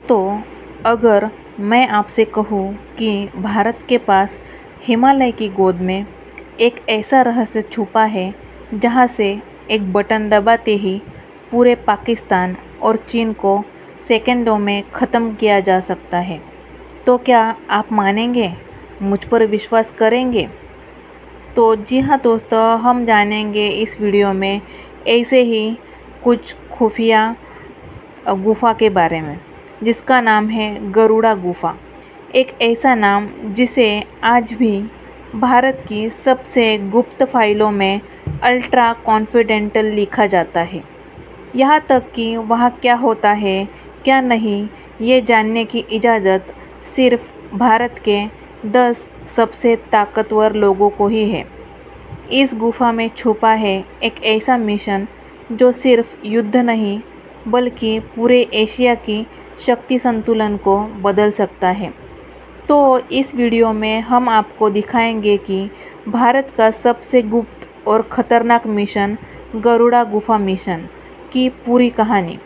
तो अगर मैं आपसे कहूँ कि भारत के पास हिमालय की गोद में एक ऐसा रहस्य छुपा है जहाँ से एक बटन दबाते ही पूरे पाकिस्तान और चीन को सेकंडों में ख़त्म किया जा सकता है, तो क्या आप मानेंगे? मुझ पर विश्वास करेंगे? तो जी हाँ दोस्तों, हम जानेंगे इस वीडियो में ऐसे ही कुछ खुफिया गुफ़ा के बारे में जिसका नाम है गरुड़ा गुफ़ा। एक ऐसा नाम जिसे आज भी भारत की सबसे गुप्त फाइलों में अल्ट्रा कॉन्फिडेंटल लिखा जाता है। यहाँ तक कि वहाँ क्या होता है क्या नहीं, ये जानने की इजाज़त सिर्फ भारत के 10 सबसे ताकतवर लोगों को ही है। इस गुफा में छुपा है एक ऐसा मिशन जो सिर्फ युद्ध नहीं बल्कि पूरे एशिया की शक्ति संतुलन को बदल सकता है। तो इस वीडियो में हम आपको दिखाएंगे कि भारत का सबसे गुप्त और ख़तरनाक मिशन गरुड़ा गुफा मिशन की पूरी कहानी,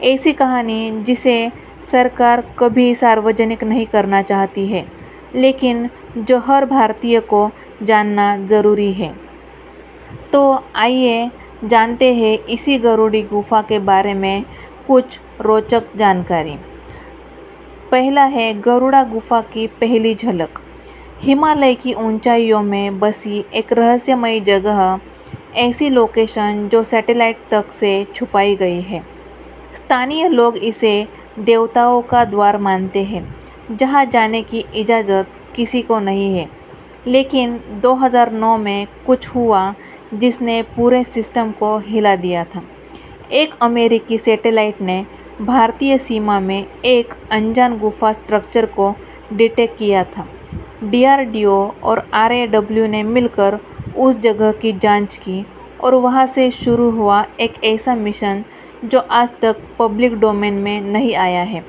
ऐसी कहानी जिसे सरकार कभी सार्वजनिक नहीं करना चाहती है, लेकिन जो हर भारतीय को जानना ज़रूरी है। तो आइए जानते हैं इसी गरुड़ी गुफा के बारे में कुछ रोचक जानकारी। पहला है गरुड़ा गुफा की पहली झलक। हिमालय की ऊंचाइयों में बसी एक रहस्यमयी जगह, ऐसी लोकेशन जो सैटेलाइट तक से छुपाई गई है। स्थानीय लोग इसे देवताओं का द्वार मानते हैं, जहां जाने की इजाज़त किसी को नहीं है। लेकिन 2009 में कुछ हुआ जिसने पूरे सिस्टम को हिला दिया था। एक अमेरिकी सैटेलाइट ने भारतीय सीमा में एक अनजान गुफा स्ट्रक्चर को डिटेक्ट किया था। DRDO और RAW ने मिलकर उस जगह की जांच की और वहां से शुरू हुआ एक ऐसा मिशन जो आज तक पब्लिक डोमेन में नहीं आया है।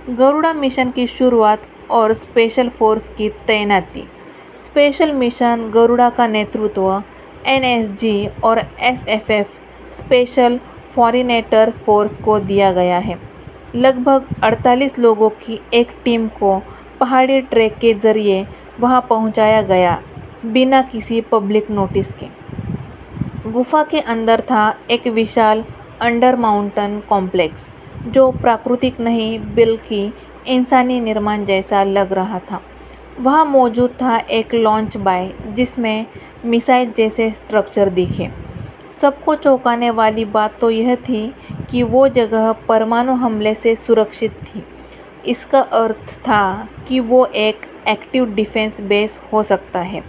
गरुड़ा मिशन की शुरुआत और स्पेशल फोर्स की तैनाती। स्पेशल मिशन गरुड़ा का नेतृत्व NSG और SFF स्पेशल फॉरिनेटर फोर्स को दिया गया है। लगभग 48 लोगों की एक टीम को पहाड़ी ट्रैक के जरिए वहां पहुंचाया गया, बिना किसी पब्लिक नोटिस के। गुफा के अंदर था एक विशाल अंडर माउंटेन कॉम्प्लेक्स जो प्राकृतिक नहीं बल्कि इंसानी निर्माण जैसा लग रहा था। वहाँ मौजूद था एक लॉन्च बाय जिसमें मिसाइल जैसे स्ट्रक्चर दिखे। सबको चौंकाने वाली बात तो यह थी कि वो जगह परमाणु हमले से सुरक्षित थी। इसका अर्थ था कि वो एक एक्टिव डिफेंस बेस हो सकता है।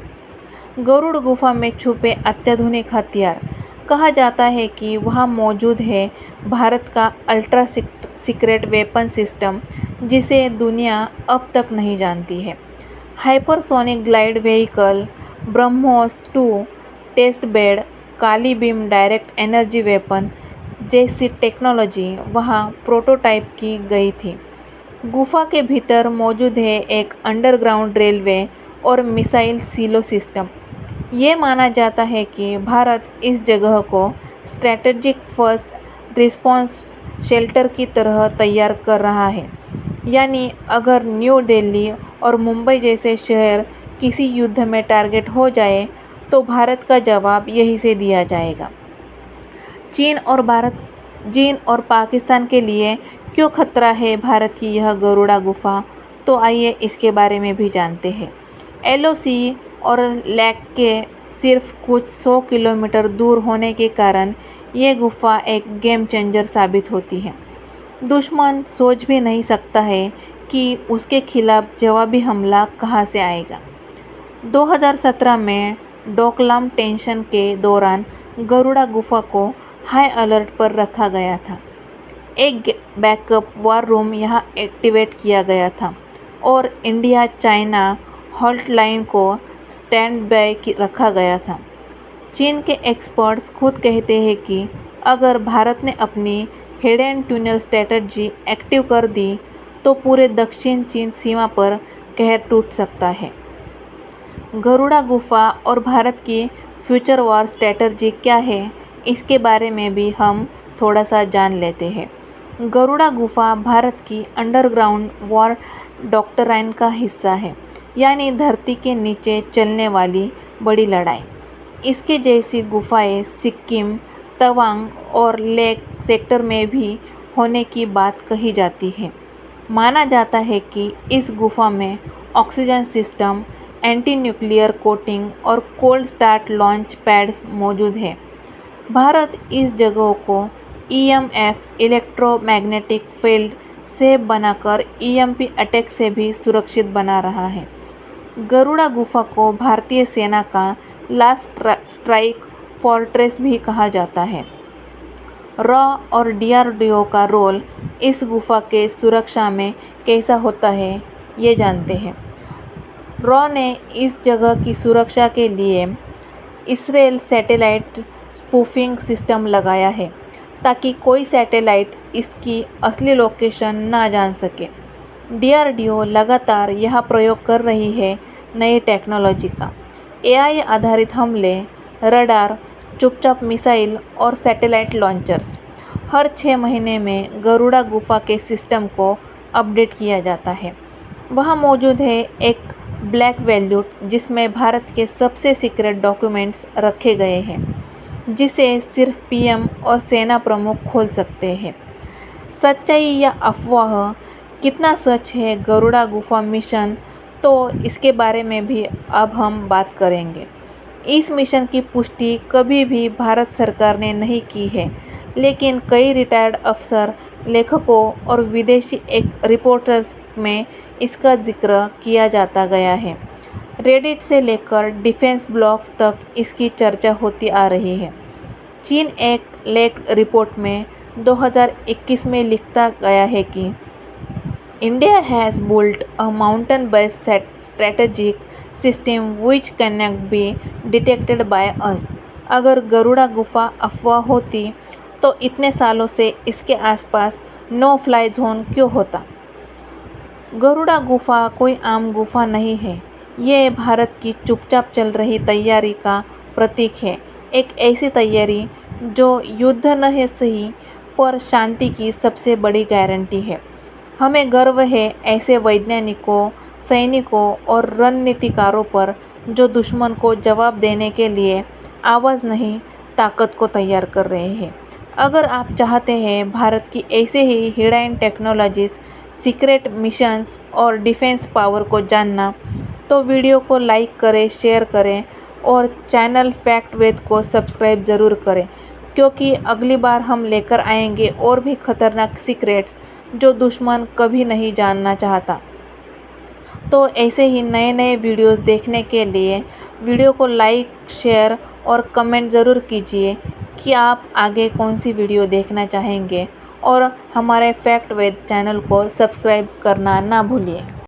गरुड़ गुफा में छुपे अत्याधुनिक हथियार। कहा जाता है कि वहाँ मौजूद है भारत का अल्ट्रा सीक्रेट वेपन सिस्टम जिसे दुनिया अब तक नहीं जानती है। Hypersonic glide vehicle, BrahMos 2 test bed, Kali beam direct energy weapon जैसी टेक्नोलॉजी वहाँ प्रोटोटाइप की गई थी। गुफा के भीतर मौजूद है एक अंडरग्राउंड रेलवे और मिसाइल सीलो सिस्टम। ये माना जाता है कि भारत इस जगह को स्ट्रैटेजिक फर्स्ट रिस्पॉन्स शेल्टर की तरह तैयार कर रहा है। यानी अगर न्यू दिल्ली और मुंबई जैसे शहर किसी युद्ध में टारगेट हो जाए तो भारत का जवाब यहीं से दिया जाएगा। चीन और पाकिस्तान के लिए क्यों खतरा है भारत की यह गरुड़ा गुफा, तो आइए इसके बारे में भी जानते हैं। LOC और लैक के सिर्फ कुछ 100 किलोमीटर दूर होने के कारण ये गुफा एक गेम चेंजर साबित होती है। दुश्मन सोच भी नहीं सकता है कि उसके खिलाफ जवाबी हमला कहाँ से आएगा। 2017 में डोकलाम टेंशन के दौरान गरुड़ा गुफा को हाई अलर्ट पर रखा गया था। एक बैकअप वार रूम यहाँ एक्टिवेट किया गया था और इंडिया चाइना हॉल्ट लाइन को स्टैंड बाय रखा गया था। चीन के एक्सपर्ट्स खुद कहते हैं कि अगर भारत ने अपनी हिडन टनल स्ट्रैटेजी एक्टिव कर दी तो पूरे दक्षिण चीन सीमा पर कहर टूट सकता है। गरुड़ा गुफा और भारत की फ्यूचर वॉर स्ट्रैटेजी क्या है, इसके बारे में भी हम थोड़ा सा जान लेते हैं। गरुड़ा गुफा भारत की अंडरग्राउंड वॉर डॉक्ट्राइन का हिस्सा है, यानी धरती के नीचे चलने वाली बड़ी लड़ाई। इसके जैसी गुफाएं सिक्किम, तवांग और लेक सेक्टर में भी होने की बात कही जाती है। माना जाता है कि इस गुफा में oxygen system, anti nuclear coating और कोल्ड स्टार्ट लॉन्च पैड्स मौजूद हैं। भारत इस जगहों को EMF इलेक्ट्रोमैग्नेटिक फील्ड से बनाकर EMP अटैक से भी सुरक्षित बना रहा है। गरुड़ा गुफा को भारतीय सेना का लास्ट स्ट्राइक फोर्ट्रेस भी कहा जाता है। रॉ और DRDO का रोल इस गुफा के सुरक्षा में कैसा होता है, ये जानते हैं। रॉ ने इस जगह की सुरक्षा के लिए इसराइल सैटेलाइट स्पूफिंग सिस्टम लगाया है, ताकि कोई सैटेलाइट इसकी असली लोकेशन ना जान सके। DRDO लगातार यह प्रयोग कर रही है नई टेक्नोलॉजी का। AI आधारित हमले, रडार, चुपचाप मिसाइल और सैटेलाइट लॉन्चर्स। हर 6 महीने में गरुड़ा गुफा के सिस्टम को अपडेट किया जाता है। वहाँ मौजूद है एक ब्लैक वैल्यूट जिसमें भारत के सबसे सीक्रेट डॉक्यूमेंट्स रखे गए हैं, जिसे सिर्फ PM और सेना प्रमुख खोल सकते हैं। सच्चाई या अफवाह, कितना सच है गरुड़ा गुफा मिशन, तो इसके बारे में भी अब हम बात करेंगे। इस मिशन की पुष्टि कभी भी भारत सरकार ने नहीं की है, लेकिन कई रिटायर्ड अफसर, लेखकों और विदेशी रिपोर्टर्स में इसका जिक्र किया जाता गया है। रेडिट से लेकर डिफेंस ब्लॉग्स तक इसकी चर्चा होती आ रही है। चीन एक लेक रिपोर्ट में 2021 में लिखता गया है कि India has built a mountain-based strategic system which cannot be detected by us। अगर गरुड़ा गुफा अफवाह होती तो इतने सालों से इसके आसपास नो फ्लाई जोन क्यों होता। गरुड़ा गुफा कोई आम गुफा नहीं है, ये भारत की चुपचाप चल रही तैयारी का प्रतीक है। एक ऐसी तैयारी जो युद्ध न है सही, पर शांति की सबसे बड़ी गारंटी है। हमें गर्व है ऐसे वैज्ञानिकों, सैनिकों और रणनीतिकारों पर जो दुश्मन को जवाब देने के लिए आवाज़ नहीं, ताकत को तैयार कर रहे हैं। अगर आप चाहते हैं भारत की ऐसे ही हिडन टेक्नोलॉजीज़, सीक्रेट मिशंस और डिफेंस पावर को जानना, तो वीडियो को लाइक करें, शेयर करें और चैनल फैक्ट वेद को सब्सक्राइब ज़रूर करें, क्योंकि अगली बार हम लेकर आएंगे और भी खतरनाक सीक्रेट्स जो दुश्मन कभी नहीं जानना चाहता। तो ऐसे ही नए नए वीडियोस देखने के लिए वीडियो को लाइक, शेयर और कमेंट ज़रूर कीजिए कि आप आगे कौन सी वीडियो देखना चाहेंगे, और हमारे फैक्ट वेद चैनल को सब्सक्राइब करना ना भूलिए।